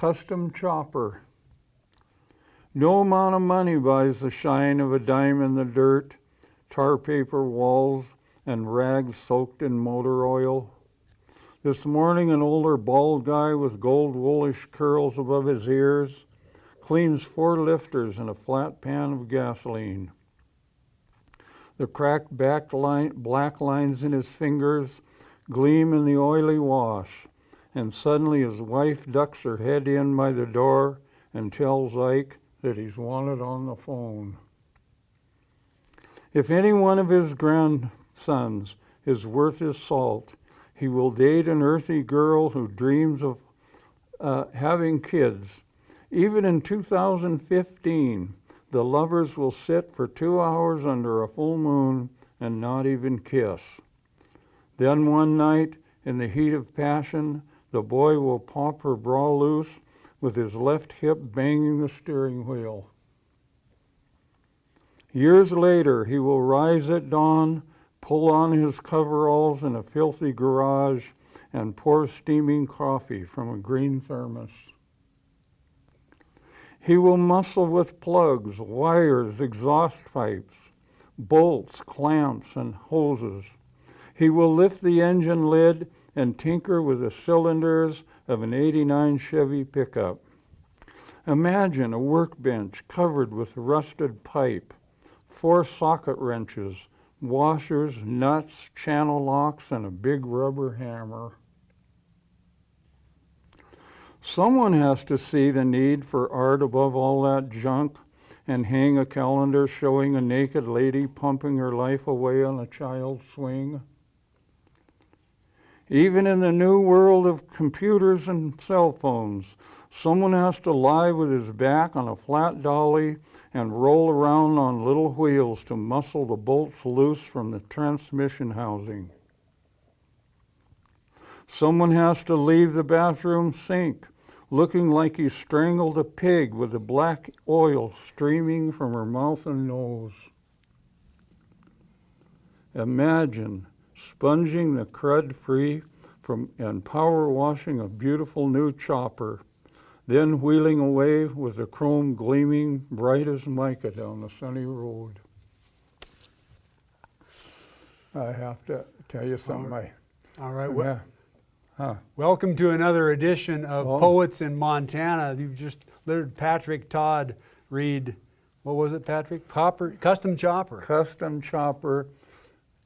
custom chopper. No amount of money buys the shine of a dime in the dirt, tar paper walls, and rags soaked in motor oil. This morning, an older bald guy with gold woolish curls above his ears cleans 4 lifters and a flat pan of gasoline. The cracked black lines in his fingers gleam in the oily wash, and suddenly his wife ducks her head in by the door and tells Ike that he's wanted on the phone. If any one of his grandsons is worth his salt, he will date an earthy girl who dreams of having kids. Even in 2015, the lovers will sit for 2 hours under a full moon and not even kiss. Then one night, in the heat of passion, the boy will pop her bra loose with his left hip banging the steering wheel. Years later, he will rise at dawn, pull on his coveralls in a filthy garage, and pour steaming coffee from a green thermos. He will muscle with plugs, wires, exhaust pipes, bolts, clamps, and hoses. He will lift the engine lid and tinker with the cylinders of an '89 Chevy pickup. Imagine a workbench covered with rusted pipe, 4 socket wrenches, washers, nuts, channel locks, and a big rubber hammer. Someone has to see the need for art above all that junk and hang a calendar showing a naked lady pumping her life away on a child's swing. Even in the new world of computers and cell phones, someone has to lie with his back on a flat dolly and roll around on little wheels to muscle the bolts loose from the transmission housing. Someone has to leave the bathroom sink looking like he strangled a pig with the black oil streaming from her mouth and nose. Imagine sponging the crud free and power washing a beautiful new chopper, then wheeling away with the chrome gleaming bright as mica down the sunny road. I have to tell you something. All right. Yeah. Welcome to another edition of Poets in Montana. You've just heard Patrick Todd read, what was it, Patrick? Custom chopper. Custom chopper,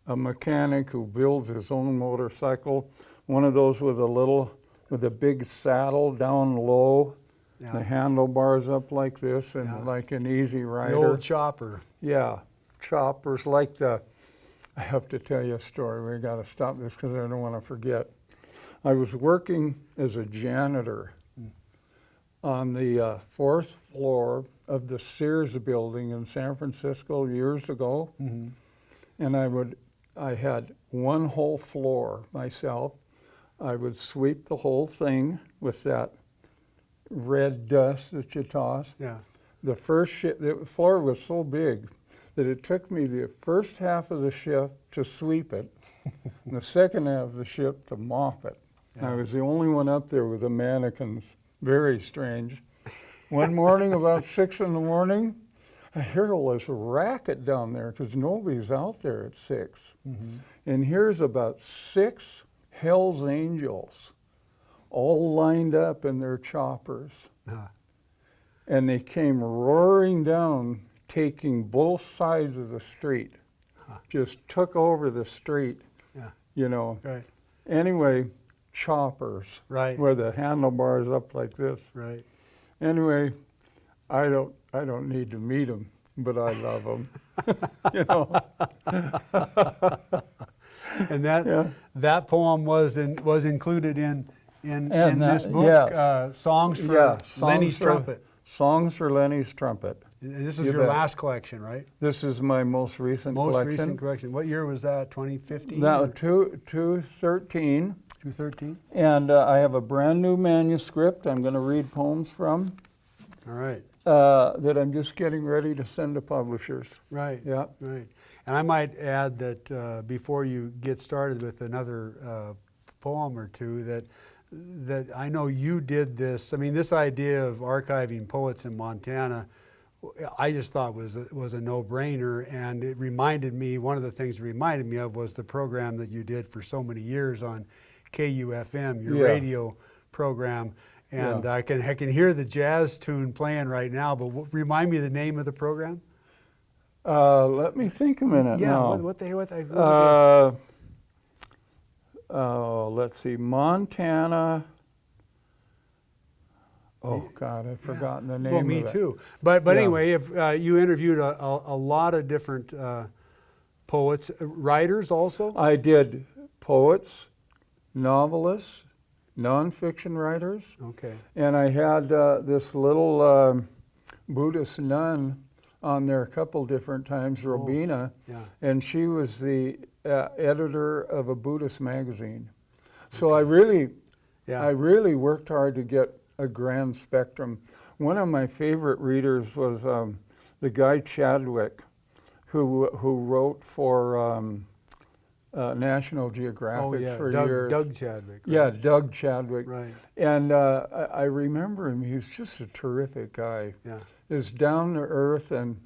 a mechanic who builds his own motorcycle, one of those with a big saddle down low, the handlebars up like this, and like an Easy Rider. The old chopper. Yeah, choppers like I have to tell you a story. We got to stop this because I don't want to forget. I was working as a janitor on the 4th floor of the Sears building in San Francisco years ago, and I had one whole floor myself. I would sweep the whole thing with that red dust that you toss. Yeah. The floor was so big that it took me the first half of the shift to sweep it, and the second half of the shift to mop it. Yeah. I was the only one up there with the mannequins. Very strange. One morning, about 6 in the morning, I hear all this racket down there because nobody's out there at 6. And here's about 6 Hell's Angels all lined up in their choppers. And they came roaring down, taking both sides of the street. Just took over the street, you know. Right. Anyway, choppers, right, where the handlebars up like this. Right. Anyway, I don't need to meet them, but I love them. You know. And that poem was included in this book. Yes. Songs for Lennys Trumpet. Songs for Lennys Trumpet. And this is your last collection, right? This is my most recent collection. Most recent collection. What year was that? 2015? That 2013. 2013. And I have a brand new manuscript I'm going to read poems from. All right. That I'm just getting ready to send to publishers. Right. Yeah. Right. And I might add that before you get started with another poem or two, that that I know you did this. I mean, this idea of archiving poets in Montana, I just thought was a no-brainer, and it reminded me, one of the things it reminded me of was the program that you did for so many years on KUFM, your radio program. And I can hear the jazz tune playing right now, but remind me the name of the program? Let me think a minute now. What was it? Let's see, Montana. Oh God, I've forgotten the name. Well, me of it. too. But anyway, if you interviewed a lot of different poets, writers also. I did poets, novelists, nonfiction writers. Okay. And I had this little Buddhist nun on there a couple different times, Robina, and she was the editor of a Buddhist magazine. So I really worked hard to get a grand spectrum. One of my favorite readers was the guy Chadwick, who wrote for National Geographic for years. Doug Chadwick. Right? Yeah, Doug Chadwick. Right. And I remember him. He was just a terrific guy. Yeah. Is down to earth and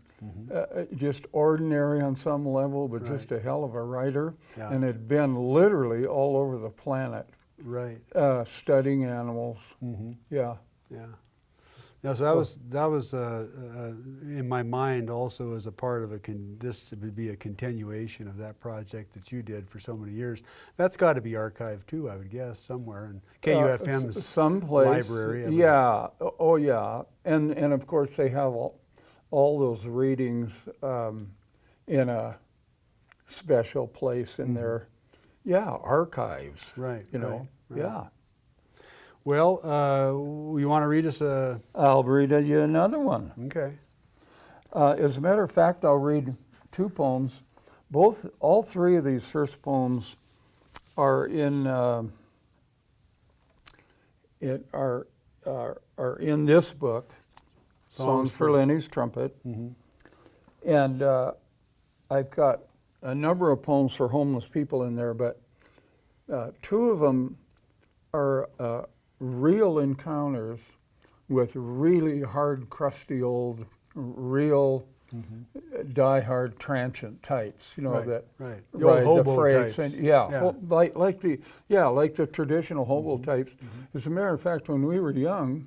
just ordinary on some level, but just a hell of a writer. Yeah. And had been literally all over the planet. Right. Studying animals. Yeah. Yeah. Yeah, so that was in my mind also as a part of this would be a continuation of that project that you did for so many years. That's got to be archived too, I would guess, somewhere in KUFM's someplace library. Yeah. Oh yeah. And of course they have all those readings in a special place in their archives. Right. You know. Right. Yeah. Well, you want to read us a... I'll read you another one. Okay. As a matter of fact, I'll read two poems. All three of these first poems are in in this book, Songs for Lennys Trumpet, and I've got a number of poems for homeless people in there, but two of them are real encounters with really hard, crusty old, real die-hard transient types, you know, that the ride old the hobo freights, types. and like the traditional hobo types. As a matter of fact, when we were young,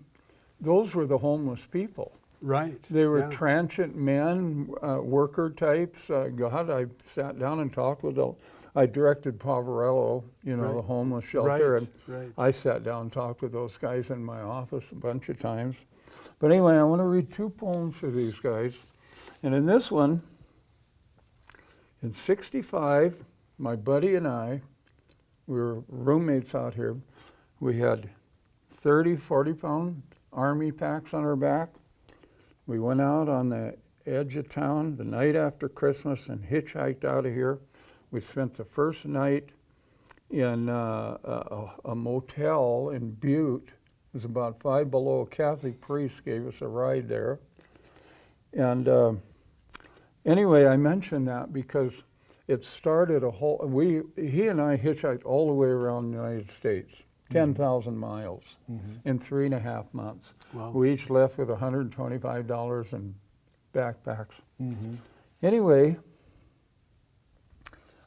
those were the homeless people. Right. They were transient men, worker types. God, I sat down and talked with them. I directed Poverello, you know, the homeless shelter, and I sat down and talked with those guys in my office a bunch of times. But anyway, I want to read two poems for these guys. And in this one, in '65, my buddy and I, we were roommates out here. We had 30, 40-pound army packs on our back. We went out on the edge of town the night after Christmas and hitchhiked out of here. We spent the first night in a motel in Butte. It was about 5 below. A Catholic priest gave us a ride there. And anyway, I mentioned that because it started he and I hitchhiked all the way around the United States, 10,000 miles in 3.5 months. Wow. We each left with $125 in backpacks. Anyway,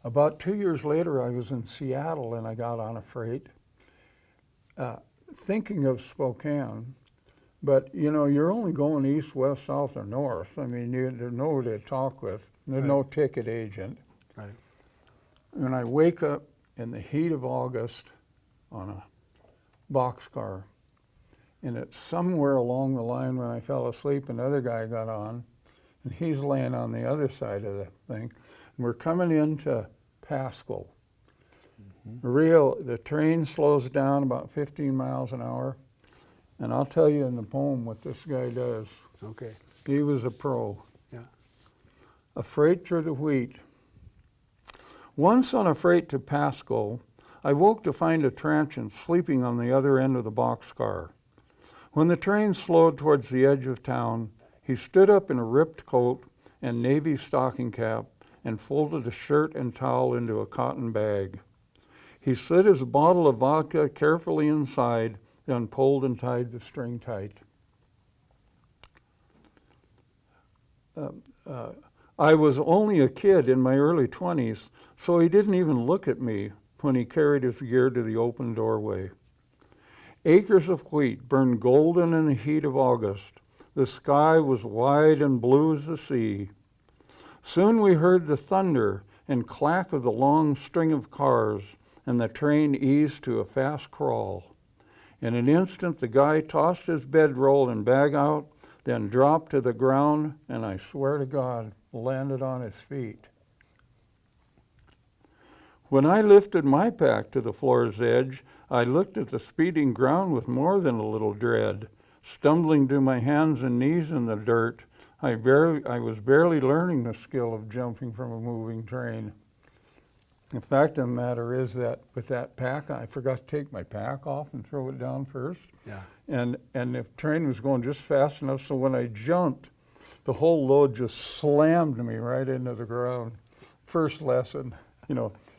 about 2 years later, I was in Seattle and I got on a freight, thinking of Spokane, but you know, you're only going east, west, south, or north. I mean, there's nobody to talk with. There's no ticket agent. Right. And I wake up in the heat of August on a boxcar, and it's somewhere along the line when I fell asleep, another guy got on, and he's laying on the other side of the thing. And we're coming into Pascal. The train slows down about 15 miles an hour, and I'll tell you in the poem what this guy does. Okay. He was a pro. Yeah. A freight to the wheat. Once on a freight to Pascal, I woke to find a transient sleeping on the other end of the boxcar. When the train slowed towards the edge of town, he stood up in a ripped coat and navy stocking cap and folded a shirt and towel into a cotton bag. He slid his bottle of vodka carefully inside, then pulled and tied the string tight. I was only a kid in my early 20s, so he didn't even look at me when he carried his gear to the open doorway. Acres of wheat burned golden in the heat of August. The sky was wide and blue as the sea. Soon we heard the thunder and clack of the long string of cars, and the train eased to a fast crawl. In an instant, the guy tossed his bedroll and bag out, then dropped to the ground, and I swear to God, landed on his feet. When I lifted my pack to the floor's edge, I looked at the speeding ground with more than a little dread. Stumbling to my hands and knees in the dirt, I was barely learning the skill of jumping from a moving train. The fact of the matter is that with that pack, I forgot to take my pack off and throw it down first. Yeah. And the train was going just fast enough, so when I jumped, the whole load just slammed me right into the ground. First lesson,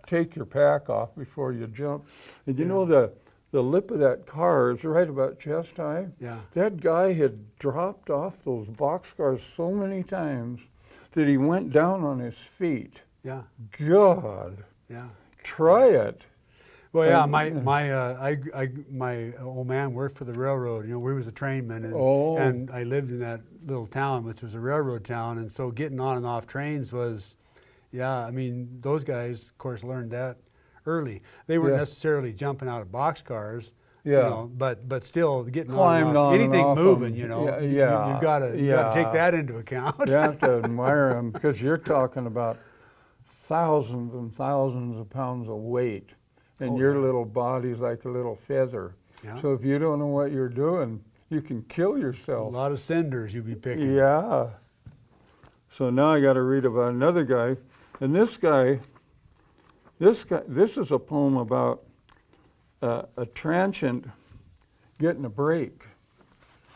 take your pack off before you jump. And you know the lip of that car is right about chest high. Yeah. That guy had dropped off those boxcars so many times that he went down on his feet. Yeah. God. Yeah. Try it. Well, yeah, my old man worked for the railroad. We was a trainman, and I lived in that little town, which was a railroad town, and so getting on and off trains was, those guys, of course, learned that early. They weren't necessarily jumping out of boxcars, but still getting Climbed on and off. Anything off moving, them. you've got to take that into account. You have to admire them because you're talking about thousands and thousands of pounds of weight, and your little body's like a little feather. Yeah. So if you don't know what you're doing, you can kill yourself. A lot of cinders you'll be picking. Yeah. So now I got to read about another guy, and this is a poem about a transient getting a break.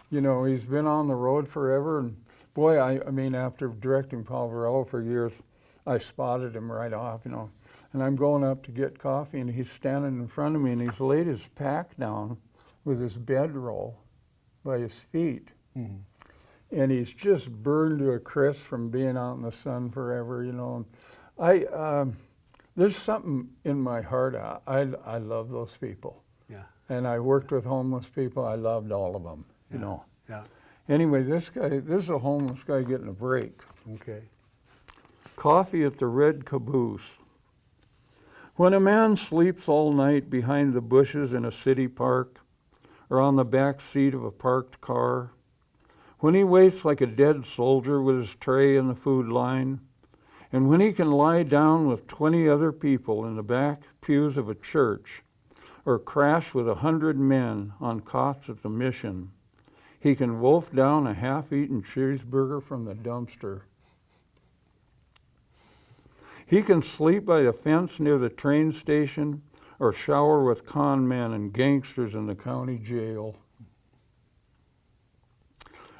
He's been on the road forever, and boy, after directing Paul Varello for years, I spotted him right off, and I'm going up to get coffee, and he's standing in front of me, and he's laid his pack down with his bedroll by his feet. Mm-hmm. And he's just burned to a crisp from being out in the sun forever, There's something in my heart. I love those people. Yeah. And I worked with homeless people. I loved all of them, Yeah. Anyway, this is a homeless guy getting a break. Okay. Coffee at the Red Caboose. When a man sleeps all night behind the bushes in a city park or on the back seat of a parked car, when he waits like a dead soldier with his tray in the food line, and when he can lie down with 20 other people in the back pews of a church or crash with 100 men on cots at the mission, he can wolf down a half-eaten cheeseburger from the dumpster. He can sleep by a fence near the train station or shower with con men and gangsters in the county jail.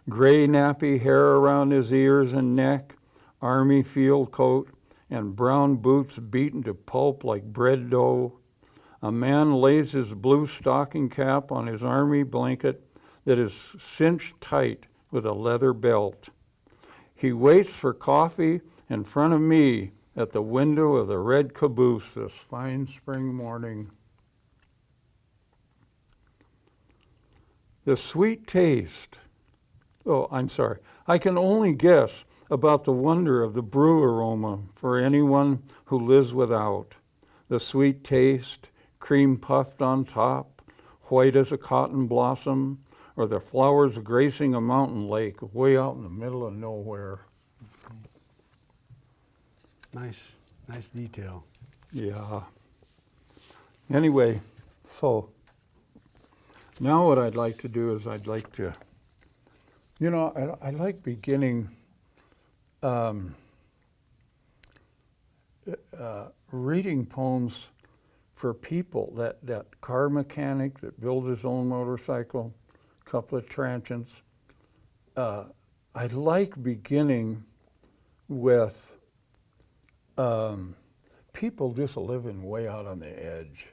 Gray nappy hair around his ears and neck, army field coat, and brown boots beaten to pulp like bread dough. A man lays his blue stocking cap on his army blanket that is cinched tight with a leather belt. He waits for coffee in front of me at the window of the Red Caboose this fine spring morning. The sweet taste. I can only guess about the wonder of the brew aroma for anyone who lives without. The sweet taste, cream puffed on top, white as a cotton blossom, or the flowers gracing a mountain lake way out in the middle of nowhere. Nice detail. Yeah. Anyway, so now what I'd like to do is I'd like to, I like beginning reading poems for people, that car mechanic that builds his own motorcycle, a couple of transients. I like beginning with people just living way out on the edge,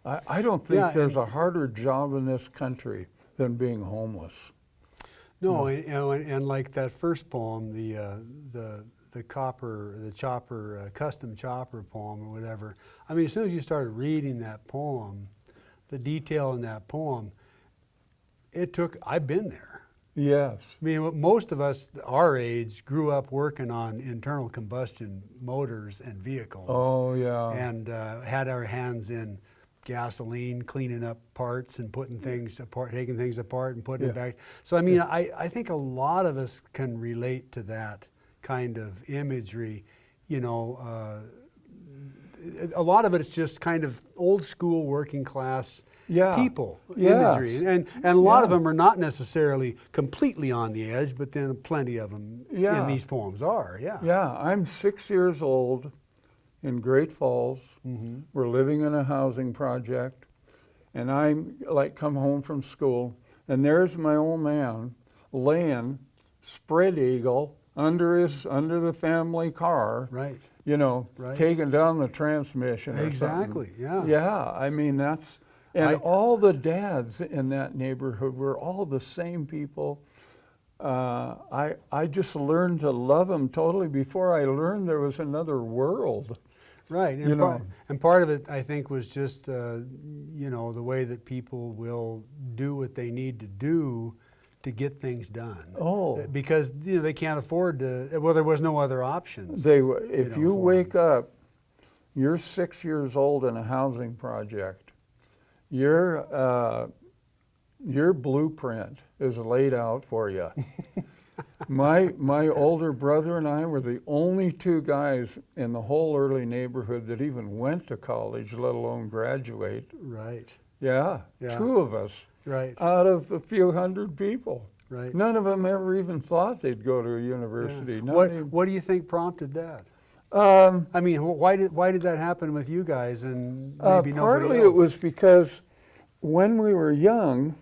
I don't think Yeah, there's a harder job in this country than being homeless. No, and like that first poem, the chopper, custom chopper poem or whatever. I mean, as soon as you started reading that poem, the detail in that poem, I've been there. Yes. I mean, most of us our age grew up working on internal combustion motors and vehicles. Oh, yeah. And had our hands in gasoline, cleaning up parts and putting things apart, taking things apart and putting it back. So, I mean, I think a lot of us can relate to that kind of imagery. You know, a lot of it is just kind of old school working class people imagery, and a lot of them are not necessarily completely on the edge, but then plenty of them in these poems are. Yeah, I'm 6 years old in Great Falls. We're living in a housing project, and I'm like come home from school, and there's my old man laying spread eagle under the family car, Right. You know, taking down the transmission. Exactly. Yeah. Yeah, I mean that's. And all the dads in that neighborhood were all the same people. I just learned to love them totally before I learned there was another world. Right, and part of it, I think, was just you know, the way that people will do what they need to do to get things done. Oh, because you know they can't afford to. Well, there was no other options. If you wake up, you're 6 years old in a housing project. Your blueprint is laid out for you. My older brother and I were the only two guys in the whole early neighborhood that even went to college, let alone graduate. Right. Yeah. Two of us. Right. Out of a few hundred people. Right. None of them ever even thought they'd go to a university. Yeah. What do you think prompted that? I mean, why did that happen with you guys and maybe nobody partly else? it was because when we were young,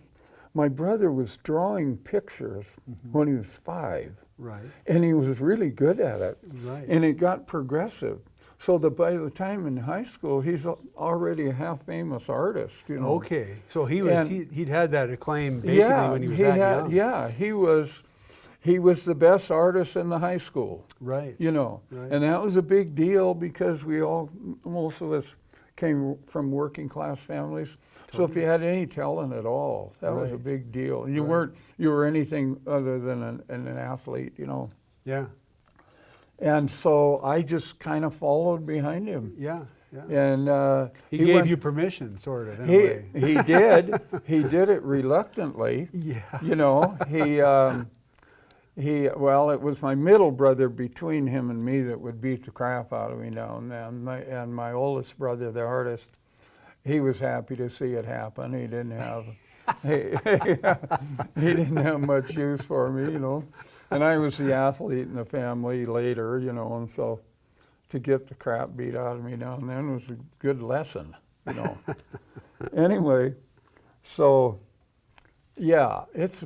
my brother was drawing pictures when he was 5. Right. And he was really good at it. Right. And it got progressive. So that by the time in high school, he's already a half-famous artist, you know. Okay. So he'd had that acclaim basically when he was that young. Yeah, he was the best artist in the high school. Right. You know. Right. And that was a big deal because most of us came from working class families. So if you had any talent at all, that was a big deal. You were anything other than an athlete, you know. Yeah. And so I just kind of followed behind him. Yeah. Yeah. And he gave you permission, sort of, in a way. He did. He did it reluctantly. Yeah. You know, well, it was my middle brother between him and me that would beat the crap out of me now and then. And my oldest brother, the artist, he was happy to see it happen. He didn't have, he didn't have much use for me, you know. And I was the athlete in the family later, you know, and so to get the crap beat out of me now and then was a good lesson, you know. Anyway, so yeah, it's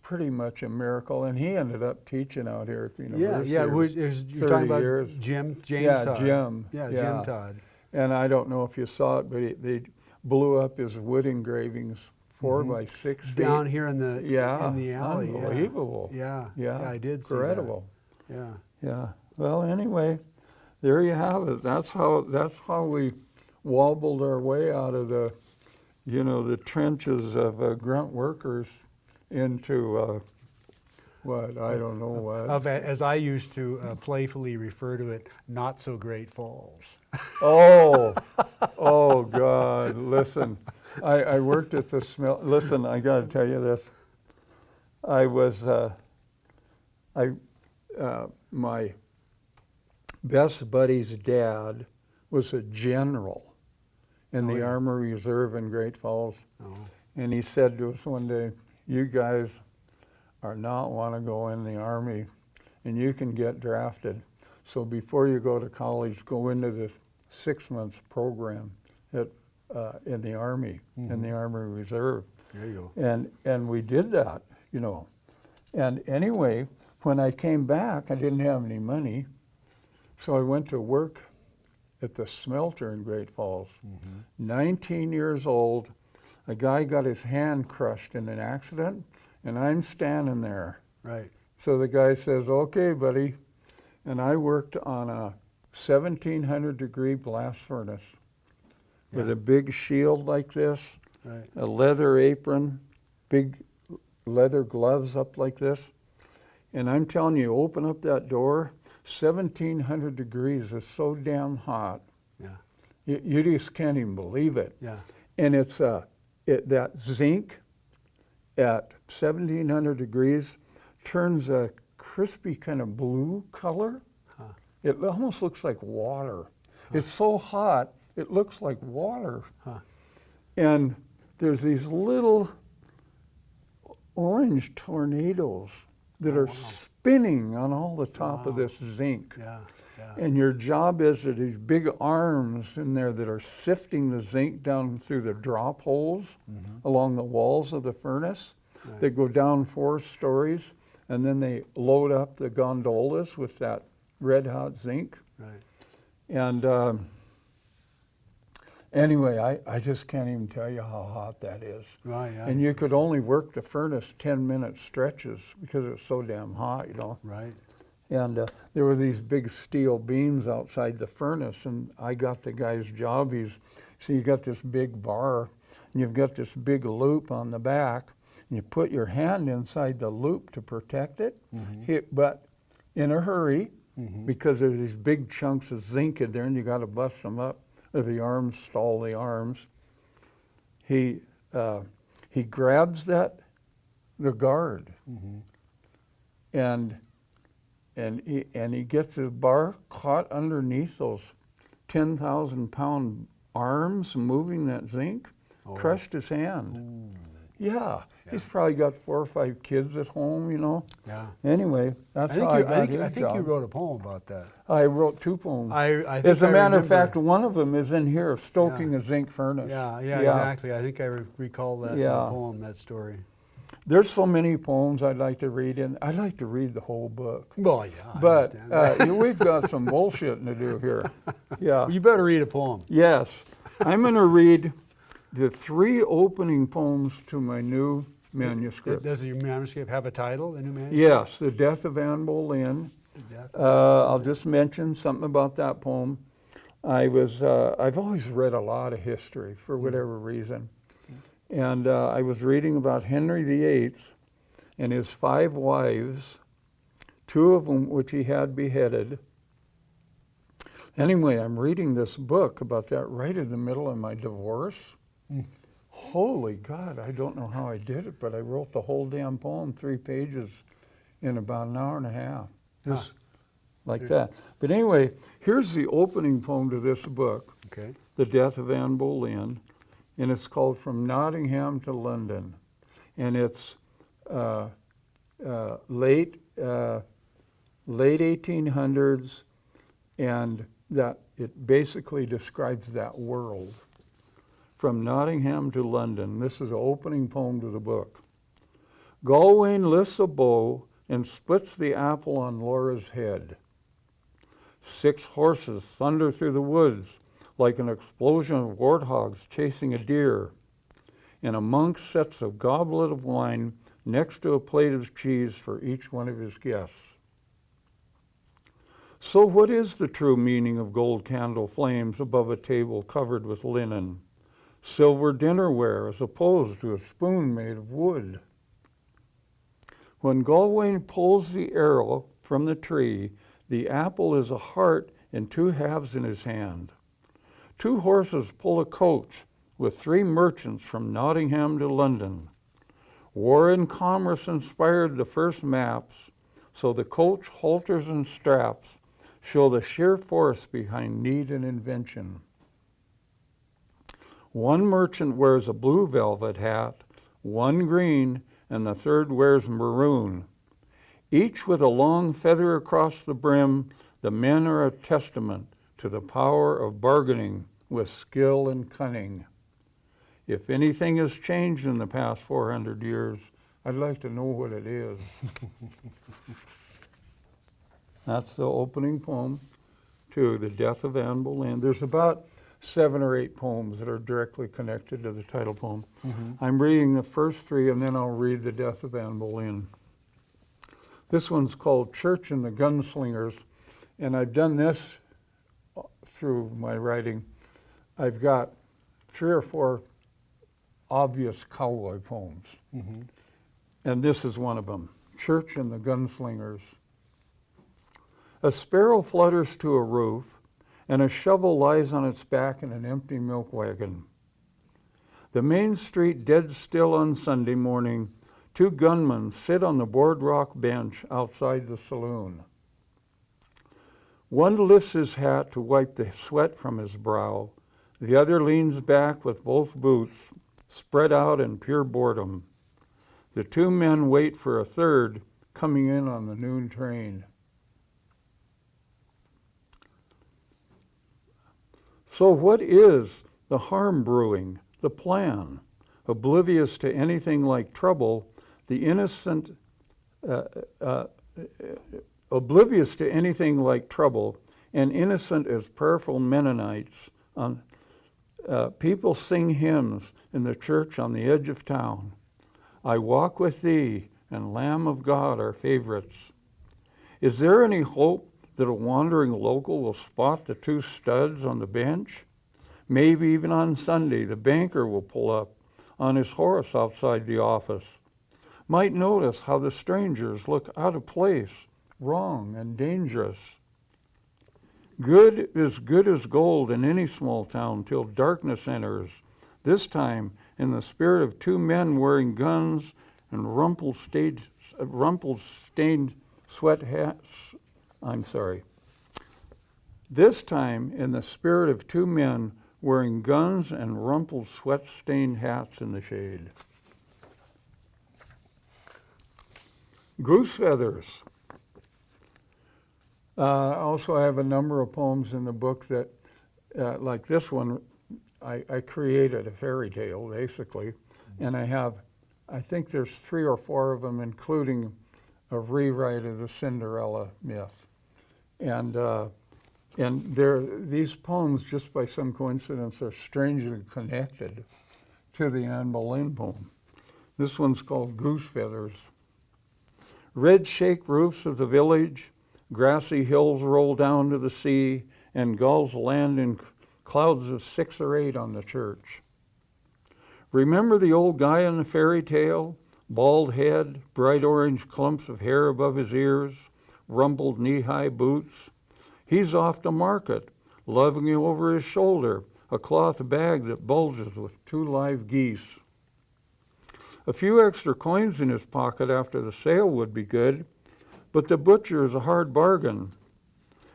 pretty much a miracle, and he ended up teaching out here at the university. Yeah, you're talking about years. James Todd. Jim. Yeah, Jim Todd. And I don't know if you saw it, but they blew up his wood engravings 4 by 6 feet. Down here in the alley. Unbelievable. Yeah, I did see incredible. that. Yeah. Well, anyway, there you have it. That's how we wobbled our way out of the, you know, the trenches of grunt workers into what, I don't know what. As I used to playfully refer to it, not so great falls. Oh God, listen. I worked at the smell. Listen, I got to tell you this. I was, my best buddy's dad was a general in the Army Reserve in Great Falls. Oh. And he said to us one day, "You guys are not want to go in the Army, and you can get drafted. So before you go to college, go into this 6 months program in the Army, in the Army Reserve." There you go. And we did that, you know. And anyway, when I came back, I didn't have any money, so I went to work at the smelter in Great Falls. 19 years old, a guy got his hand crushed in an accident, and I'm standing there. Right. So the guy says, "Okay, buddy." And I worked on a 1700 degree blast furnace with a big shield like this, Right. a leather apron, big leather gloves up like this. And I'm telling you, open up that door, 1700 degrees is so damn hot. Yeah. You just can't even believe it. Yeah. And it's that zinc at 1700 degrees turns a crispy kind of blue color. Huh. It almost looks like water. It's so hot, it looks like water. Huh. And there's these little orange tornadoes that are spinning on all the top of this zinc. Yeah. Yeah. And your job is that these big arms in there that are sifting the zinc down through the drop holes along the walls of the furnace. Right. They go down 4 stories, and then they load up the gondolas with that red hot zinc. Right. And anyway, I just can't even tell you how hot that is. Right. Yeah. And you could only work the furnace 10-minute stretches because it's so damn hot, you know. Right. And there were these big steel beams outside the furnace, and I got the guy's job. So you got this big bar, and you've got this big loop on the back, and you put your hand inside the loop to protect it, but in a hurry, because there's these big chunks of zinc in there, and you got to bust them up. The arms stall the arms. He grabs the guard, and he gets his bar caught underneath those 10,000-pound arms moving that zinc, crushed his hand. Ooh. Yeah, he's probably got 4 or 5 kids at home, you know. Yeah. Anyway, that's how I got his I think job. you wrote a poem about that. I wrote 2 poems. I think As a I matter of remember. fact, one of them is in here, Stoking a zinc furnace. Yeah, exactly. I think I recall that from the Yeah. poem, that story. There's so many poems I'd like to read, and I'd like to read the whole book. Well, yeah, I But understand. we've got some bullshitting to do here. Yeah. You better read a poem. Yes. I'm going to read the 3 opening poems to my new manuscript. Does your manuscript have a title, the new manuscript? Yes, The Death of Anne Boleyn. The Death I'll just mention something about that poem. I've always read a lot of history for whatever reason. And I was reading about Henry VIII and his 5 wives, 2 of them which he had beheaded. Anyway, I'm reading this book about that right in the middle of my divorce. Holy God, I don't know how I did it, but I wrote the whole damn poem, 3 pages, in about an hour and a half. Just like that. But anyway, here's the opening poem to this book, Okay. The Death of Anne Boleyn, and it's called From Nottingham to London. And it's late 1800s, and that it basically describes that world. From Nottingham to London. This is the opening poem to the book. Gawain lifts a bow and splits the apple on Laura's head. 6 horses thunder through the woods like an explosion of warthogs chasing a deer, and a monk sets a goblet of wine next to a plate of cheese for each one of his guests. So what is the true meaning of gold candle flames above a table covered with linen? Silver dinnerware as opposed to a spoon made of wood. When Gawain pulls the arrow from the tree, the apple is a heart in 2 halves in his hand. 2 horses pull a coach with 3 merchants from Nottingham to London. War and commerce inspired the first maps, so the coach halters and straps show the sheer force behind need and invention. 1 merchant wears a blue velvet hat, 1 green, and the 3rd wears maroon. Each with a long feather across the brim, the men are a testament to the power of bargaining with skill and cunning. If anything has changed in the past 400 years, I'd like to know what it is. That's the opening poem too, The Death of Anne Boleyn. There's about 7 or 8 poems that are directly connected to the title poem. I'm reading the first 3, and then I'll read The Death of Anne Boleyn. This one's called Church and the Gunslingers, and I've done this through my writing. I've got 3 or 4 obvious cowboy poems, and this is one of them, Church and the Gunslingers. A sparrow flutters to a roof, and a shovel lies on its back in an empty milk wagon. The main street dead still on Sunday morning. 2 gunmen sit on the boardwalk bench outside the saloon. One lifts his hat to wipe the sweat from his brow. The other leans back with both boots spread out in pure boredom. The 2 men wait for a third coming in on the noon train. So what is the harm brewing, the plan? Oblivious to anything like trouble, the innocent, oblivious to anything like trouble, and innocent as prayerful Mennonites, people sing hymns in the church on the edge of town. I walk with thee and Lamb of God are favorites. Is there any hope that a wandering local will spot the 2 studs on the bench? Maybe even on Sunday, the banker will pull up on his horse outside the office. Might notice how the strangers look out of place, wrong and dangerous. Good is good as gold in any small town till darkness enters, this time in the spirit of 2 men wearing guns and rumple-stained sweat hats. This time in the spirit of 2 men wearing guns and rumpled sweat-stained hats in the shade. Goose Feathers. Also, I have a number of poems in the book that, like this one, I created a fairy tale, basically, and I think there's 3 or 4 of them, including a rewrite of the Cinderella myth. And these poems, just by some coincidence, are strangely connected to the Anne Boleyn poem. This one's called Goose Feathers. Red shake roofs of the village, grassy hills roll down to the sea, and gulls land in clouds of 6 or 8 on the church. Remember the old guy in the fairy tale? Bald head, bright orange clumps of hair above his ears, rumpled knee-high boots. He's off to market, lugging over his shoulder a cloth bag that bulges with 2 live geese. A few extra coins in his pocket after the sale would be good, but the butcher is a hard bargain.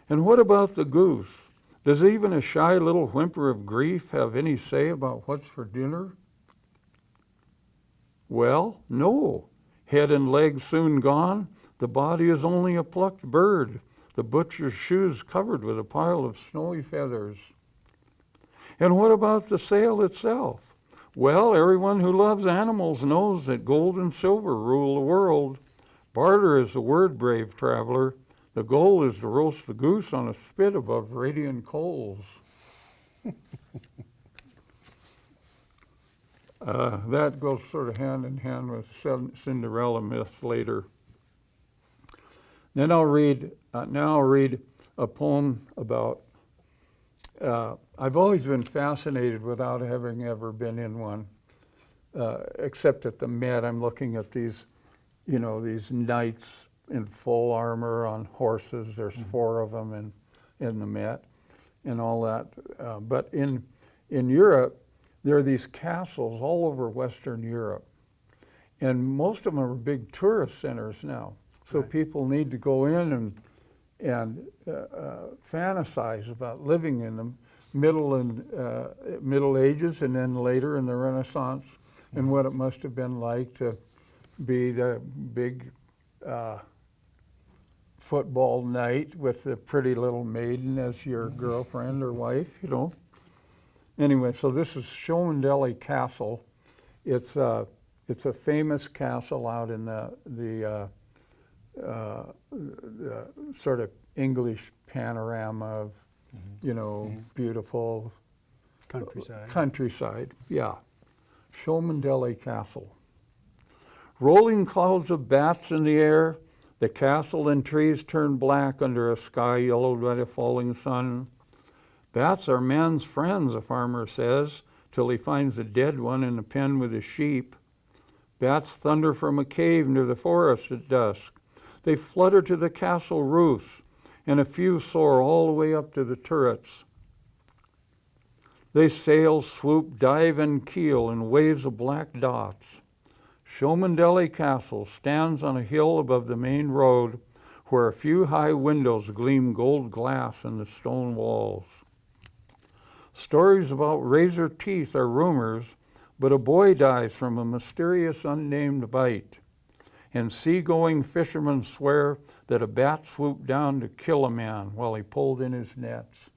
And what about the goose? Does even a shy little whimper of grief have any say about what's for dinner? Well, no. Head and legs soon gone, the body is only a plucked bird, the butcher's shoes covered with a pile of snowy feathers. And what about the sale itself? Well, everyone who loves animals knows that gold and silver rule the world. Barter is the word, brave traveler. The goal is to roast the goose on a spit above radiant coals. That goes sort of hand in hand with Cinderella myth later. Then I'll read a poem about, I've always been fascinated without having ever been in one, except at the Met. I'm looking at these, these knights in full armor on horses. There's 4 of them in the Met and all that. But in Europe, there are these castles all over Western Europe. And most of them are big tourist centers now. So people need to go in and fantasize about living in them, Middle Ages and then later in the Renaissance, and what it must have been like to be the big football knight with the pretty little maiden as your girlfriend or wife, Anyway, so this is Shomandelli Castle. It's a famous castle out in the sort of English panorama of you know, beautiful Countryside. yeah. Shomandelli Castle. Rolling clouds of bats in the air, the castle and trees turn black under a sky yellowed by the falling sun. Bats are man's friends, a farmer says, till he finds a dead one in a pen with his sheep. Bats thunder from a cave near the forest at dusk. They flutter to the castle roofs, and a few soar all the way up to the turrets. They sail, swoop, dive, and keel in waves of black dots. Shomandelli Castle stands on a hill above the main road, where a few high windows gleam gold glass in the stone walls. Stories about razor teeth are rumors, but a boy dies from a mysterious unnamed bite. And seagoing fishermen swear that a bat swooped down to kill a man while he pulled in his nets.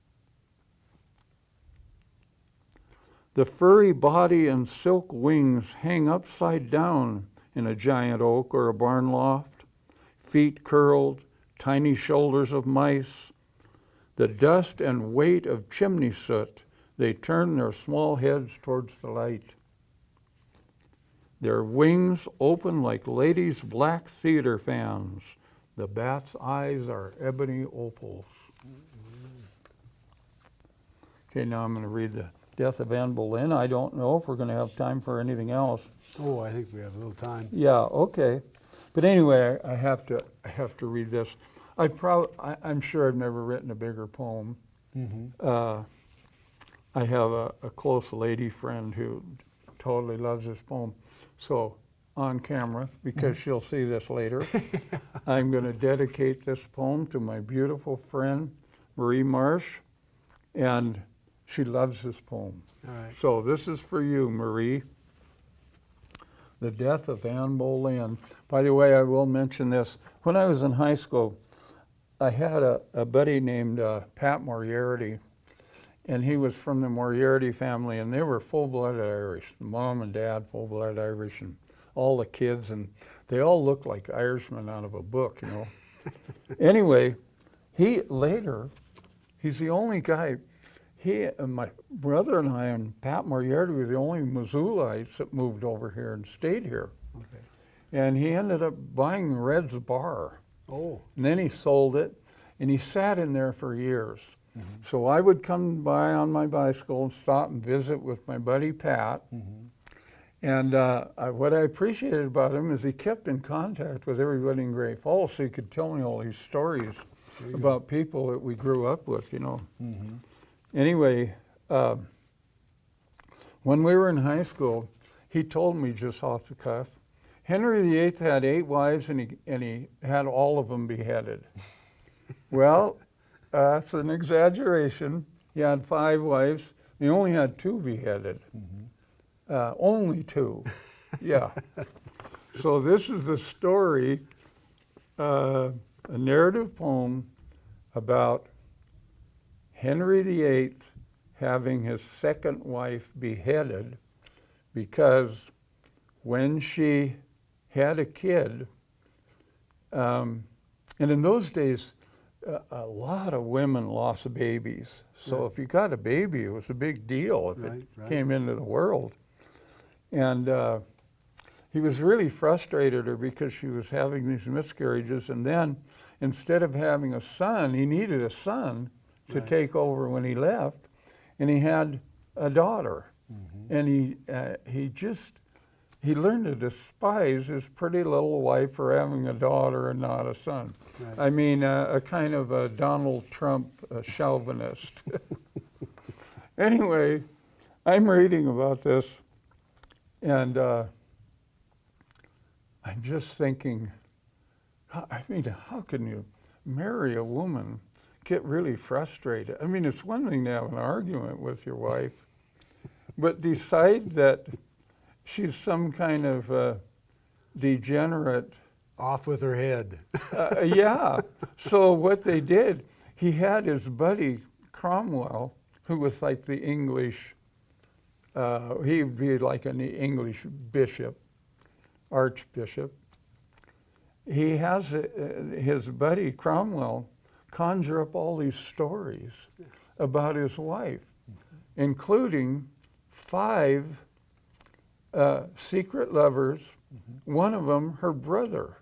The furry body and silk wings hang upside down in a giant oak or a barn loft, feet curled, tiny shoulders of mice. The dust and weight of chimney soot, they turn their small heads towards the light. Their wings open like ladies' black theater fans. The bat's eyes are ebony opals. Okay, now I'm going to read the Death of Anne Boleyn. I don't know if we're going to have time for anything else. Oh, I think we have a little time. Yeah, okay. But anyway, I have to read this. I'm sure I've never written a bigger poem. I have a close lady friend who totally loves this poem. So on camera, because she'll see this later, I'm going to dedicate this poem to my beautiful friend, Marie Marsh, and she loves this poem. All right. So this is for you, Marie. The Death of Anne Boleyn. By the way, I will mention this. When I was in high school, I had a buddy named Pat Moriarty, and he was from the Moriarty family, and they were full-blooded Irish. Mom and dad, full-blooded Irish, and all the kids, and they all looked like Irishmen out of a book, you know. Anyway, he's the only guy, my brother and I and Pat Moriarty were the only Missoulites that moved over here and stayed here. Okay. And he ended up buying Red's bar. Oh. And then he sold it, and he sat in there for years. So I would come by on my bicycle and stop and visit with my buddy Pat. And what I appreciated about him is he kept in contact with everybody in Great Falls, so he could tell me all these stories about people that we grew up with, you know. Anyway, when we were in high school, he told me just off the cuff, Henry VIII had 8 wives and he had all of them beheaded. Well, that's an exaggeration. He had 5 wives. He only had 2 beheaded. Only 2. Yeah. So this is the story, a narrative poem about Henry VIII having his 2nd wife beheaded because when she had a kid, and in those days, a lot of women lost babies. So if you got a baby, it was a big deal if it came into the world. And he was really frustrated at her because she was having these miscarriages. And then instead of having a son, he needed a son to take over when he left. And he had a daughter. And he learned to despise his pretty little wife for having a daughter and not a son. I mean, a kind of a Donald Trump chauvinist. Anyway, I'm reading about this, and I'm just thinking, I mean, how can you marry a woman, get really frustrated? I mean, it's one thing to have an argument with your wife, but decide that she's some kind of degenerate. Off with her head. Yeah. So what they did, he had his buddy Cromwell, who was like the English, he'd be like an English bishop, archbishop. He has his buddy Cromwell conjure up all these stories about his wife, including 5 secret lovers, one of them her brother,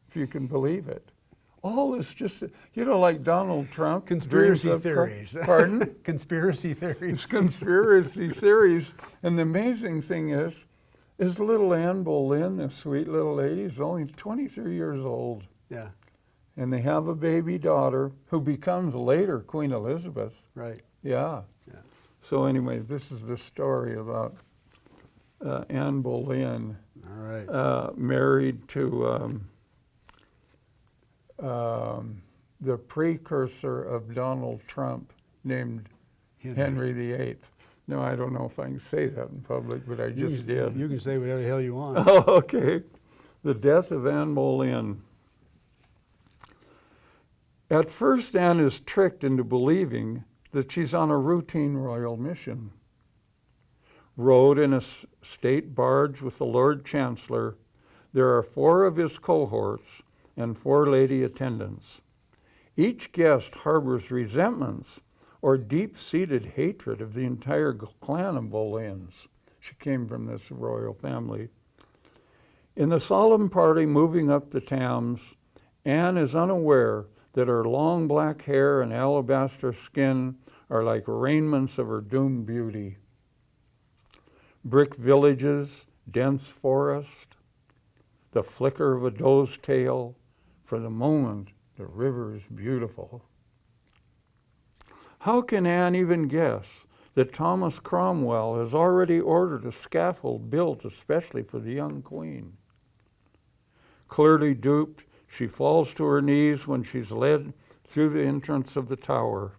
if you can believe it. All this just, like Donald Trump. Conspiracy theories. Pardon? Conspiracy theories. It's conspiracy theories. And the amazing thing is little Anne Boleyn, this sweet little lady, is only 23 years old. Yeah. And they have a baby daughter who becomes later Queen Elizabeth. Right. Yeah. Yeah. So anyway, this is the story about Anne Boleyn, All right. married to the precursor of Donald Trump, named Henry VIII. No, I don't know if I can say that in public, but I just did. You can say whatever the hell you want. Oh, okay. The death of Anne Boleyn. At first, Anne is tricked into believing that she's on a routine royal mission. Rowed in a state barge with the Lord Chancellor, there are 4 of his cohorts and 4 lady attendants. Each guest harbors resentments or deep-seated hatred of the entire clan of Boleyns. She came from this royal family. In the solemn party moving up the Thames, Anne is unaware that her long black hair and alabaster skin are like raiments of her doomed beauty. Brick villages, dense forest, the flicker of a doe's tail. For the moment, the river is beautiful. How can Anne even guess that Thomas Cromwell has already ordered a scaffold built especially for the young queen? Clearly duped, she falls to her knees when she's led through the entrance of the tower.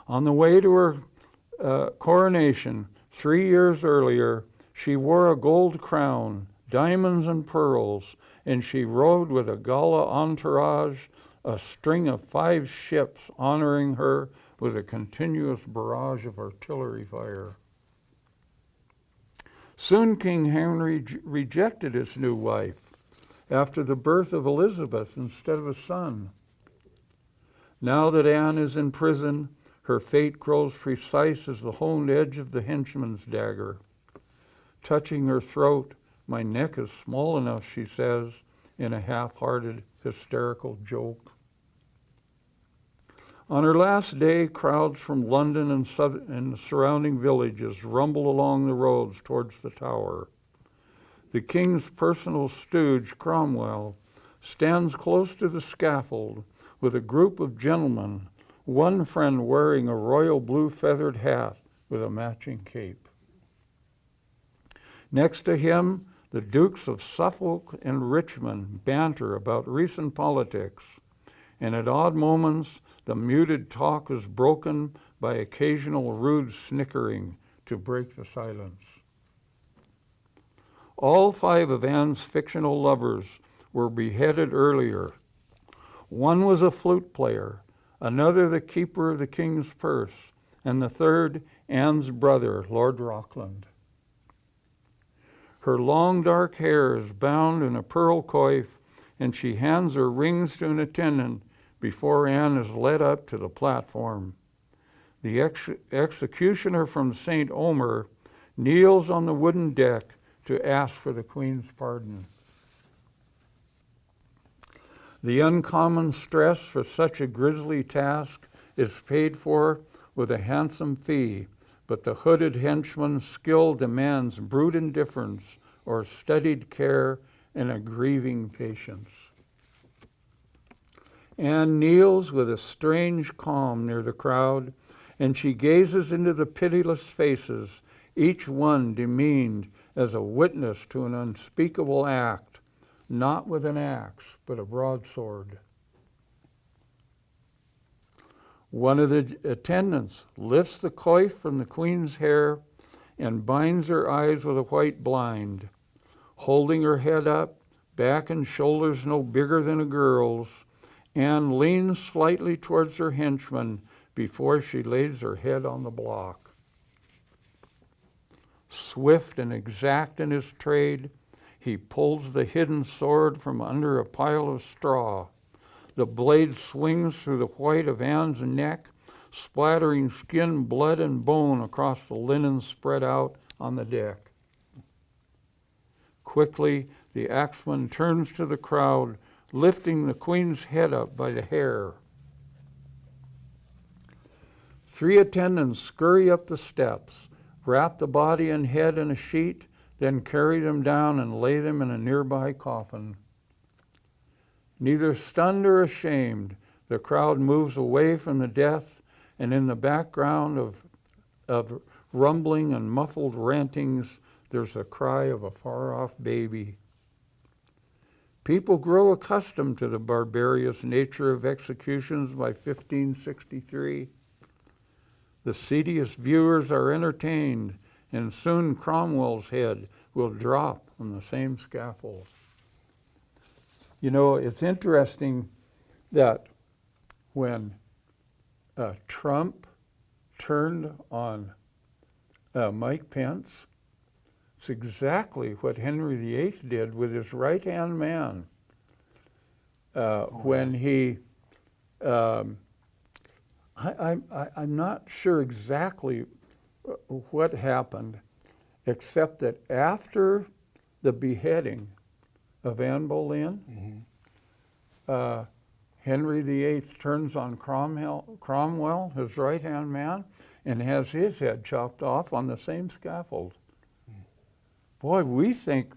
On the way to her coronation 3 years earlier, she wore a gold crown, diamonds and pearls, and she rode with a gala entourage, a string of 5 ships honoring her with a continuous barrage of artillery fire. Soon King Henry rejected his new wife after the birth of Elizabeth instead of a son. Now that Anne is in prison, her fate grows precise as the honed edge of the henchman's dagger. Touching her throat, "My neck is small enough," she says, in a half-hearted, hysterical joke. On her last day, crowds from London and the surrounding villages rumble along the roads towards the tower. The king's personal stooge, Cromwell, stands close to the scaffold with a group of gentlemen, one friend wearing a royal blue feathered hat with a matching cape. Next to him, the Dukes of Suffolk and Richmond banter about recent politics, and at odd moments, the muted talk is broken by occasional rude snickering to break the silence. All 5 of Anne's fictional lovers were beheaded earlier. One was a flute player, another the keeper of the king's purse, and the third Anne's brother, Lord Rockland. Her long dark hair is bound in a pearl coif, and she hands her rings to an attendant before Anne is led up to the platform. The executioner from St. Omer kneels on the wooden deck to ask for the Queen's pardon. The uncommon stress for such a grisly task is paid for with a handsome fee, but the hooded henchman's skill demands brute indifference or studied care and a grieving patience. Anne kneels with a strange calm near the crowd, and she gazes into the pitiless faces, each one demeaned as a witness to an unspeakable act, not with an axe, but a broadsword. One of the attendants lifts the coif from the Queen's hair and binds her eyes with a white blind. Holding her head up, back and shoulders no bigger than a girl's, Anne leans slightly towards her henchman before she lays her head on the block. Swift and exact in his trade, he pulls the hidden sword from under a pile of straw. The blade swings through the white of Anne's neck splattering skin, blood, and bone across the linen spread out on the deck. Quickly, the axeman turns to the crowd, lifting the queen's head up by the hair. 3 attendants scurry up the steps, wrap the body and head in a sheet, then carry them down and lay them in a nearby coffin. Neither stunned or ashamed, the crowd moves away from the death, and in the background of rumbling and muffled rantings, there's a cry of a far-off baby. People grow accustomed to the barbarous nature of executions by 1563. The seediest viewers are entertained, and soon Cromwell's head will drop on the same scaffold. You know, it's interesting that when Trump turned on Mike Pence, it's exactly what Henry VIII did with his right-hand man when he, I'm not sure exactly what happened, except that after the beheading of Anne Boleyn, Henry VIII turns on Cromwell, his right-hand man, and has his head chopped off on the same scaffold. Boy, we think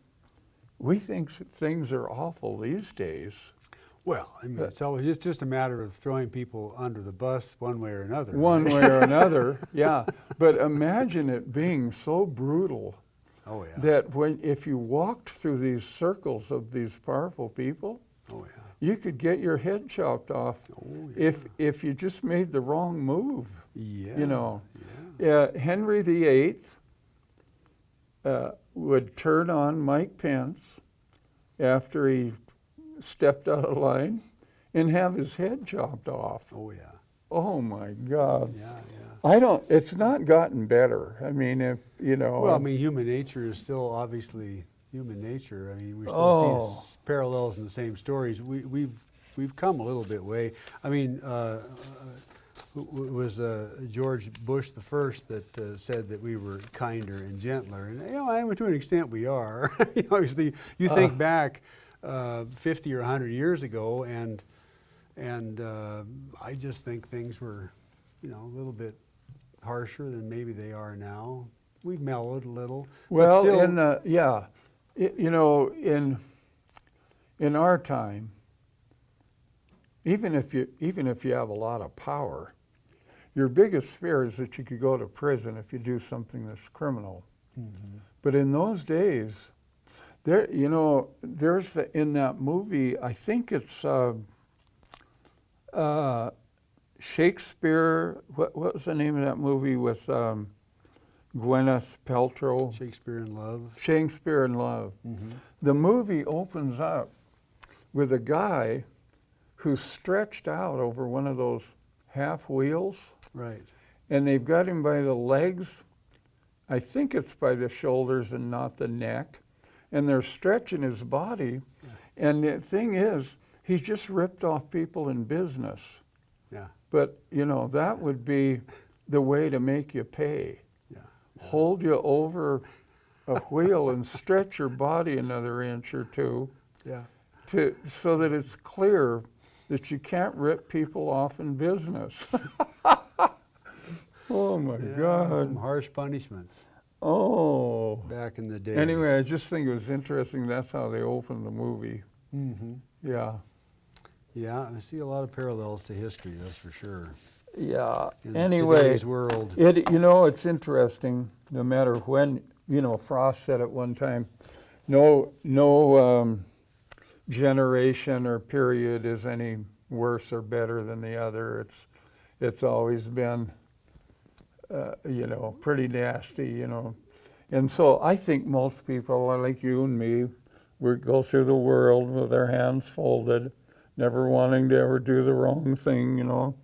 things are awful these days. Well, I mean, it's just a matter of throwing people under the bus one way or another. One way or another, yeah. But imagine it being so brutal that if you walked through these circles of these powerful people, you could get your head chopped off if you just made the wrong move. Yeah. You know, Henry VIII would turn on Mike Pence after he stepped out of line and have his head chopped off. Oh, yeah. Oh, my God. Yeah. It's not gotten better. I mean, if, you know. Well, I mean, human nature is still obviously human nature. I mean, we still see parallels in the same stories. We've come a little bit way. I mean, it was George Bush the first that said that we were kinder and gentler, and you know, to an extent we are. You know, obviously, you think back 50 or 100 years ago, and I just think things were, you know, a little bit harsher than maybe they are now. We've mellowed a little. Well, but still, you know, in our time, even if you have a lot of power, your biggest fear is that you could go to prison if you do something that's criminal. Mm-hmm. But in those days, you know, there's in that movie, I think it's Shakespeare. What was the name of that movie with Gwyneth Paltrow? Shakespeare in Love. Shakespeare in Love. Mm-hmm. The movie opens up with a guy who's stretched out over one of those half wheels. Right. And they've got him by the legs. I think it's by the shoulders and not the neck. And they're stretching his body. Yeah. And the thing is, he's just ripped off people in business. Yeah. But, you know, that would be the way to make you pay. Yeah. Hold you over a wheel and stretch your body another inch or two. Yeah. So that it's clear that you can't rip people off in business. Oh my God. Some harsh punishments. Oh. Back in the day. Anyway, I just think it was interesting that's how they opened the movie. Mm-hmm. Yeah. Yeah, I see a lot of parallels to history, that's for sure. Yeah. In today's world. You know, it's interesting, no matter when, you know, Frost said at one time, no generation or period is any worse or better than the other. It's always been, you know, pretty nasty, you know. And so I think most people, like you and me, we go through the world with our hands folded, never wanting to ever do the wrong thing, you know.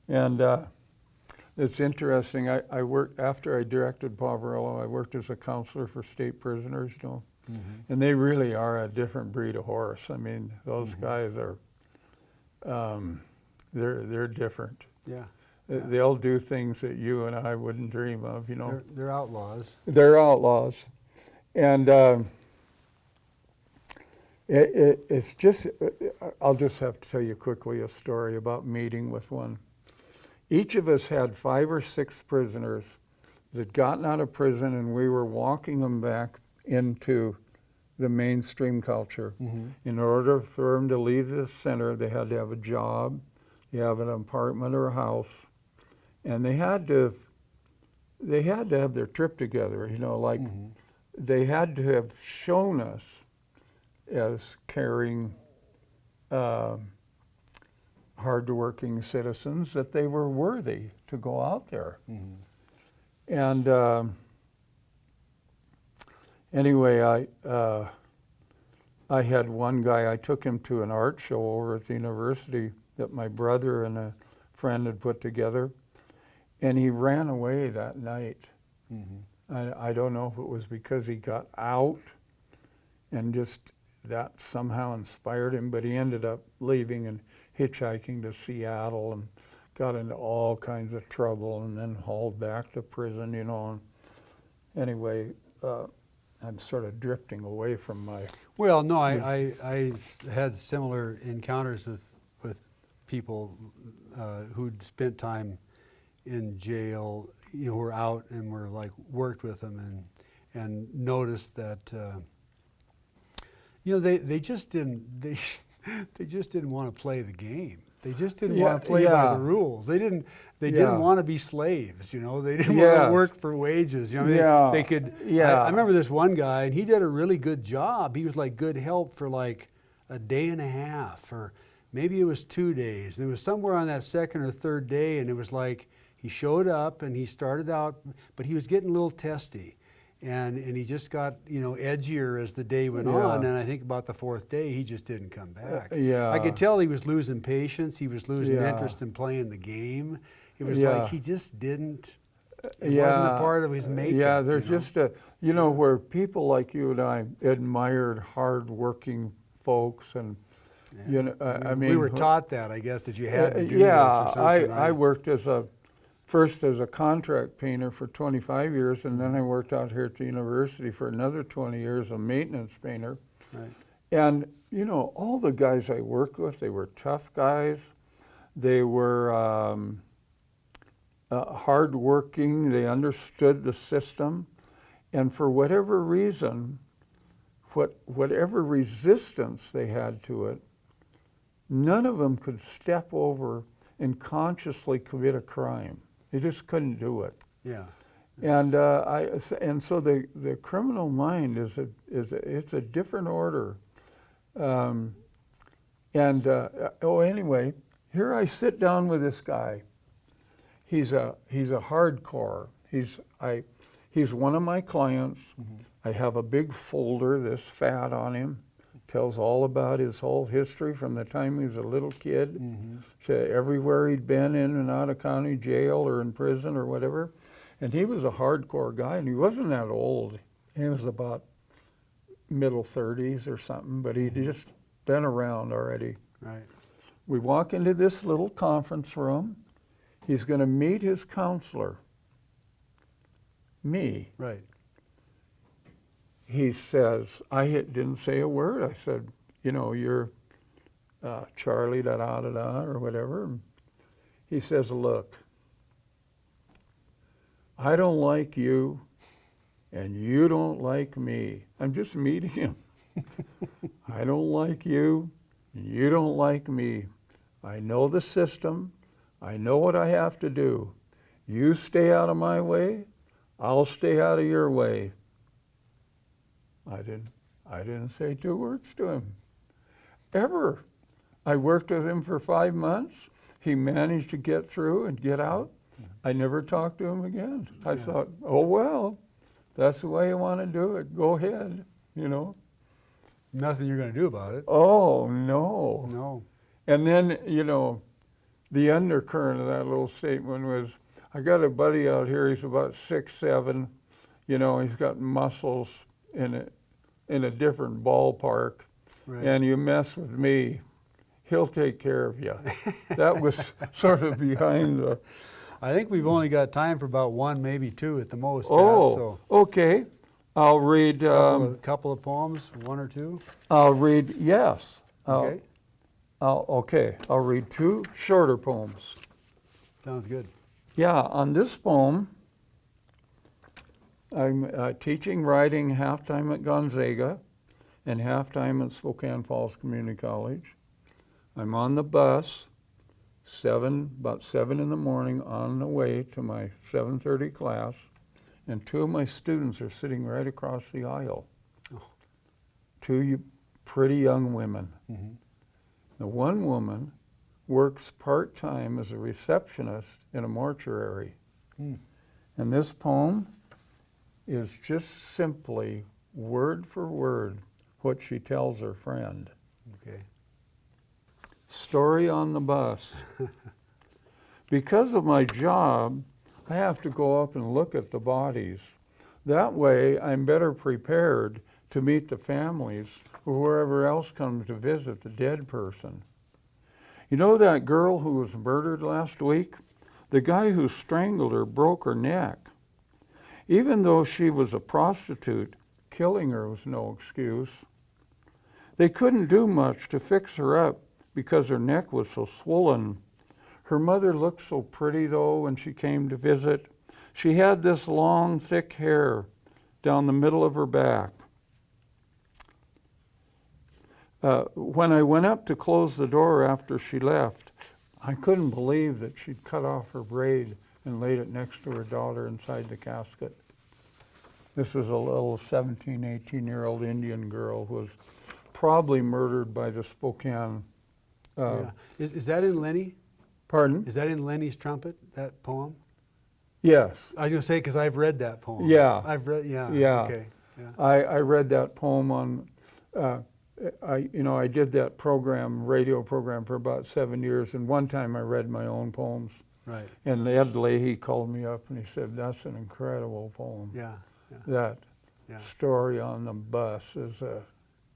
And it's interesting, I worked, after I directed Poverello, I worked as a counselor for state prisoners, you know. Mm-hmm. And they really are a different breed of horse. I mean, those guys are, they're different. Yeah. They'll do things that you and I wouldn't dream of, you know. They're outlaws. They're outlaws. And it's just, I'll just have to tell you quickly a story about meeting with one. Each of us had 5 or 6 prisoners that had gotten out of prison, and we were walking them back into the mainstream culture. Mm-hmm. In order for them to leave the center, they had to have a job, they have an apartment or a house, and they had to have their trip together, you know, like Mm-hmm. they had to have shown us as caring, hardworking citizens that they were worthy to go out there. Mm-hmm. And anyway, I had one guy, I took him to an art show over at the university that my brother and a friend had put together, and he ran away that night. Mm-hmm. I don't know if it was because he got out and just that somehow inspired him, but he ended up leaving and hitchhiking to Seattle and got into all kinds of trouble and then hauled back to prison, you know. And anyway, I'm sort of drifting away from my... Well, no, I had similar encounters with people who'd spent time in jail, you know, who were out and were like worked with them and noticed that you know they just didn't want to play the game. They just didn't want to play by the rules. They didn't want to be slaves, you know. They didn't want to work for wages, you know. They could. I remember this one guy, and he did a really good job. He was like good help for like a day and a half, or maybe it was 2 days. And it was somewhere on that second or third day, and it was like he showed up and he started out, but he was getting a little testy. And he just got, you know, edgier as the day went on, and I think about the 4th day he just didn't come back. I could tell he was losing patience. He was losing interest in playing the game. It was like he just didn't. It wasn't a part of his makeup. Yeah, there's just a, you know, where people like you and I admired hard-working folks, and you know, I mean, we were taught that, I guess, that you had to do this or something. I worked first as a contract painter for 25 years, and then I worked out here at the university for another 20 years, a maintenance painter. Right. And, you know, all the guys I worked with, they were tough guys. They were hardworking. They understood the system. And for whatever reason, whatever resistance they had to it, none of them could step over and consciously commit a crime. They just couldn't do it. Yeah. And so the criminal mind it's a different order. Anyway, here I sit down with this guy. He's a hardcore. He's one of my clients. Mm-hmm. I have a big folder this fat on him. Tells all about his whole history from the time he was a little kid to everywhere he'd been in and out of county jail or in prison or whatever. And he was a hardcore guy, and he wasn't that old. He was about middle 30s or something, but he'd just been around already. Right. We walk into this little conference room. He's going to meet his counselor, me. Right. He says, I didn't say a word. I said, you know, you're Charlie, da-da-da-da, or whatever. And he says, look, I don't like you, and you don't like me. I'm just meeting him. I don't like you, and you don't like me. I know the system. I know what I have to do. You stay out of my way, I'll stay out of your way. I didn't say 2 words to him, ever. I worked with him for 5 months. He managed to get through and get out. I never talked to him again. I thought, oh, well, that's the way you want to do it. Go ahead, you know. Nothing you're going to do about it. Oh, no. No. And then, you know, the undercurrent of that little statement was, I got a buddy out here, he's about 6'7", you know, he's got muscles in a different ballpark, and you mess with me, he'll take care of you. That was sort of behind I think we've only got time for about one, maybe two at the most, Pat, Oh, so okay. I'll read. couple of poems, one or two. I'll read. Yes. Okay, I'll read two shorter poems. sounds good. Yeah, on this poem, I'm teaching writing half-time at Gonzaga and half-time at Spokane Falls Community College. I'm on the bus, about 7 in the morning, on the way to my 7:30 class, and two of my students are sitting right across the aisle. Oh. Two pretty young women. Mm-hmm. The one woman works part-time as a receptionist in a mortuary. Mm. And this poem is just simply, word for word, what she tells her friend. Okay. Story on the bus. Because of my job, I have to go up and look at the bodies. That way, I'm better prepared to meet the families or whoever else comes to visit the dead person. You know that girl who was murdered last week? The guy who strangled her broke her neck. Even though she was a prostitute, killing her was no excuse. They couldn't do much to fix her up because her neck was so swollen. Her mother looked so pretty, though, when she came to visit. She had this long, thick hair down the middle of her back. When I went up to close the door after she left, I couldn't believe that she'd cut off her braid and laid it next to her daughter inside the casket. This was a little 17, 18-year-old Indian girl who was probably murdered by the Spokane. Yeah. Is that in Lenny? Pardon? Is that in Lennys Trumpet, that poem? Yes. I was going to say, because I've read that poem. Yeah. I've read, yeah. Yeah. Okay. Yeah. I read that poem on, I did that radio program for about 7 years, and one time I read my own poems. Right. And Ed Leahy called me up and he said, "That's an incredible poem." Yeah. That Story on the Bus is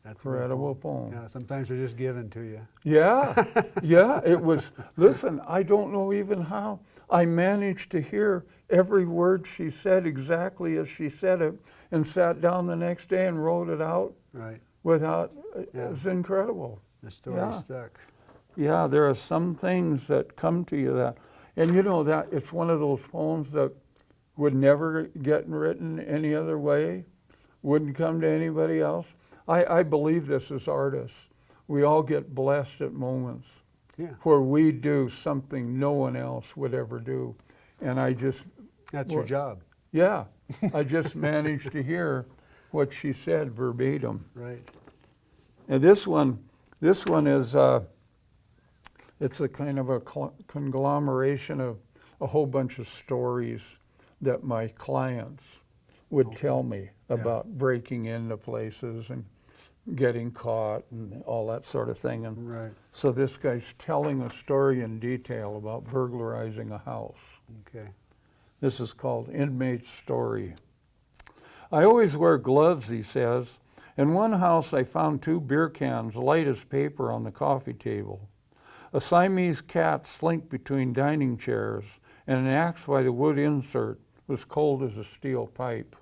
that's incredible poem. Yeah, sometimes they're just given to you. Yeah, yeah, it was. Listen, I don't know even how. I managed to hear every word she said exactly as she said it, and sat down the next day and wrote it out. Right. Without, it was incredible. The story stuck. Yeah, there are some things that come to you and you know that it's one of those poems that would never get written any other way, wouldn't come to anybody else. I believe this as artists. We all get blessed at moments where we do something no one else would ever do. And That's your job. Yeah, I just managed to hear what she said verbatim. Right. And this one is, it's a kind of a conglomeration of a whole bunch of stories that my clients would tell me about breaking into places and getting caught and all that sort of thing. And so this guy's telling a story in detail about burglarizing a house. Okay. This is called Inmates Story. I always wear gloves, he says. In one house, I found 2 beer cans light as paper on the coffee table. A Siamese cat slinked between dining chairs, and an axe by the wood insert was cold as a steel pipe.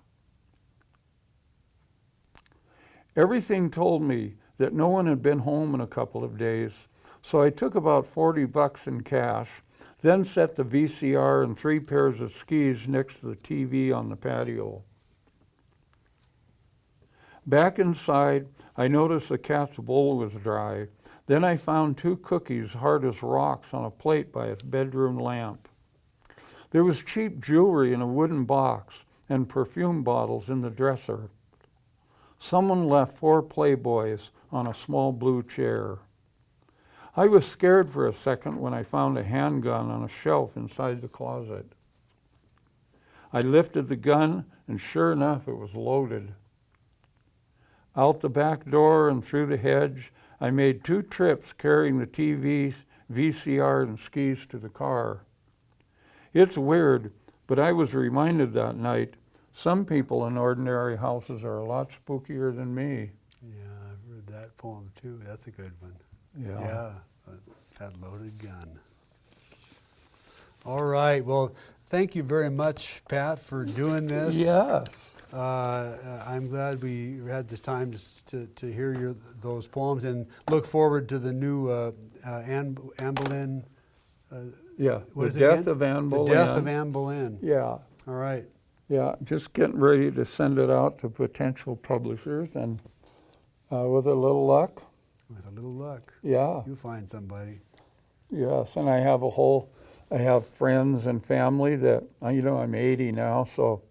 Everything told me that no one had been home in a couple of days, so I took about $40 in cash, then set the VCR and 3 pairs of skis next to the TV on the patio. Back inside, I noticed the cat's bowl was dry. Then I found 2 cookies hard as rocks on a plate by its bedroom lamp. There was cheap jewelry in a wooden box and perfume bottles in the dresser. Someone left 4 Playboys on a small blue chair. I was scared for a second when I found a handgun on a shelf inside the closet. I lifted the gun, and sure enough, it was loaded. Out the back door and through the hedge, I made 2 trips carrying the TV, VCR, and skis to the car. It's weird, but I was reminded that night, some people in ordinary houses are a lot spookier than me. Yeah, I've read that poem too. That's a good one. Yeah. Yeah, that loaded gun. All right. Well, thank you very much, Pat, for doing this. Yes. I'm glad we had this time to hear those poems, and look forward to the new Anne Boleyn. Yeah. What The is it Death again? of Anne The Boleyn. Death of Anne Boleyn. Yeah. All right. Yeah. Just getting ready to send it out to potential publishers, and with a little luck. With a little luck, Yeah. you'll find somebody. Yes. And I have friends and family that, I'm 80 now, so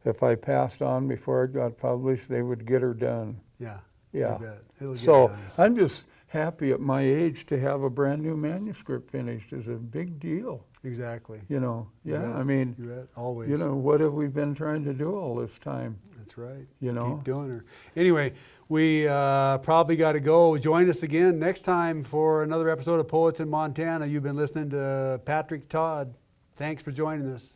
if I passed on before it got published, they would get her done. Yeah. Yeah. I bet. It'll get So done. I'm just happy at my age to have a brand new manuscript finished is a big deal. Exactly. Yeah, bet. I mean, You bet. Always. what have we been trying to do all this time? That's right. Keep doing her. Anyway, we probably got to go. Join us again next time for another episode of Poets in Montana. You've been listening to Patrick Todd. Thanks for joining us.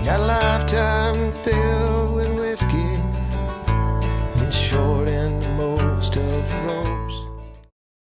Got a lifetime filled